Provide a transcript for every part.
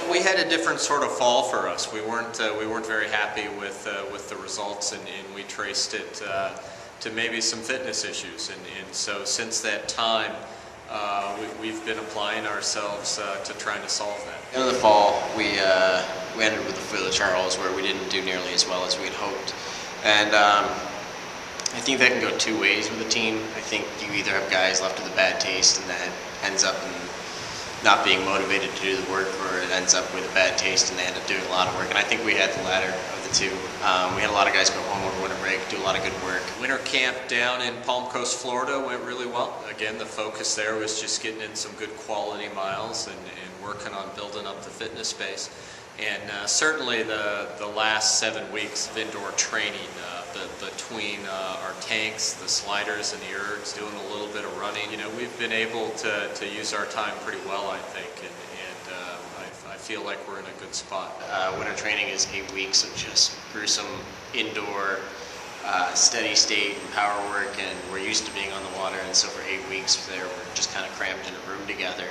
We had a different sort of fall for us. We weren't very happy with the results, and we traced it to maybe some fitness issues. And so since that time, we've been applying ourselves to trying to solve that. In the fall, we ended with the Foot of Charles, where we didn't do nearly as well as we'd hoped, and I think that can go two ways with a team. I think you either have guys left with a bad taste, and that ends up in not being motivated to do the work, or it ends up with a bad taste and they end up doing a lot of work. And I think we had the latter of the two. We had a lot of guys go home over winter break, do a lot of good work. Winter camp down in Palm Coast, Florida went really well. Again, the focus there was just getting in some good quality miles and working on building up the fitness base. And certainly the last 7 weeks of indoor training between our tanks, the sliders, and the ergs, doing a little bit of running. We've been able to use our time pretty well, I think, and I feel like we're in a good spot. Winter training is 8 weeks of just gruesome indoor, steady state and power work, and we're used to being on the water, and so for 8 weeks there we're just kind of crammed in a room together.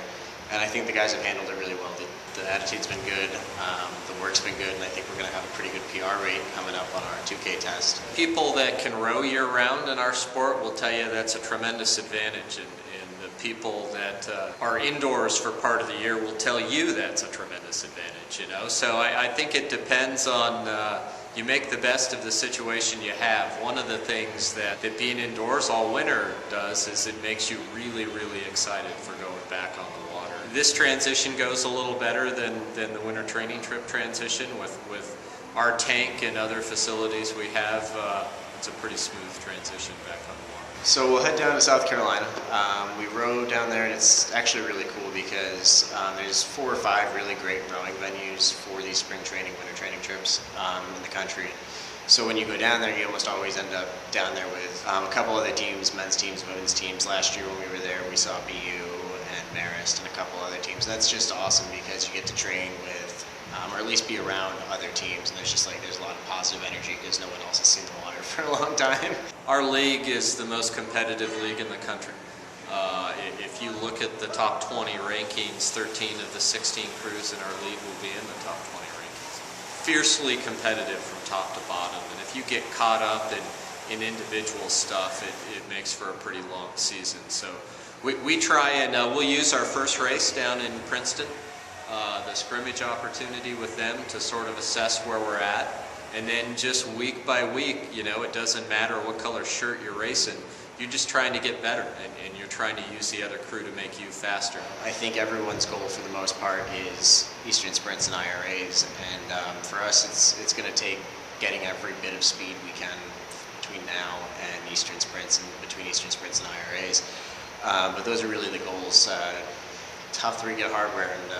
And I think the guys have handled it really well. The attitude's been good, the work's been good, and I think we're going to have a pretty good PR rate coming up on our 2K test. People that can row year-round in our sport will tell you that's a tremendous advantage, and the people that are indoors for part of the year will tell you that's a tremendous advantage. So I think it depends on you make the best of the situation you have. One of the things that being indoors all winter does is it makes you really, really excited for going back on the water. This transition goes a little better than the winter training trip transition. With our tank and other facilities we have, it's a pretty smooth transition back on the water. So we'll head down to South Carolina. We row down there, and it's actually really cool because there's 4 or 5 really great rowing venues for these spring training, winter training trips in the country. So when you go down there, you almost always end up down there with a couple other teams, men's teams, women's teams. Last year when we were there, we saw BU and Marist and a couple other teams. That's just awesome because you get to train with, or at least be around other teams, and there's a lot of positive energy because no one else has seen the water for a long time. Our league is the most competitive league in the country. If you look at the top 20 rankings, 13 of the 16 crews in our league will be in the top 20 rankings. Fiercely competitive from top to bottom, and if you get caught up in individual stuff, it makes for a pretty long season. So we try and we'll use our first race down in Princeton, the scrimmage opportunity with them to sort of assess where we're at, and then just week by week, it doesn't matter what color shirt you're racing, you're just trying to get better, and you're trying to use the other crew to make you faster. I think everyone's goal for the most part is Eastern Sprints and IRAs, and for us it's going to take getting every bit of speed we can between now and Eastern Sprints, and between Eastern Sprints and IRAs. But those are really the goals. Top 3 get hardware, and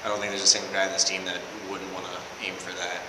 I don't think there's a single guy on this team that wouldn't want to aim for that.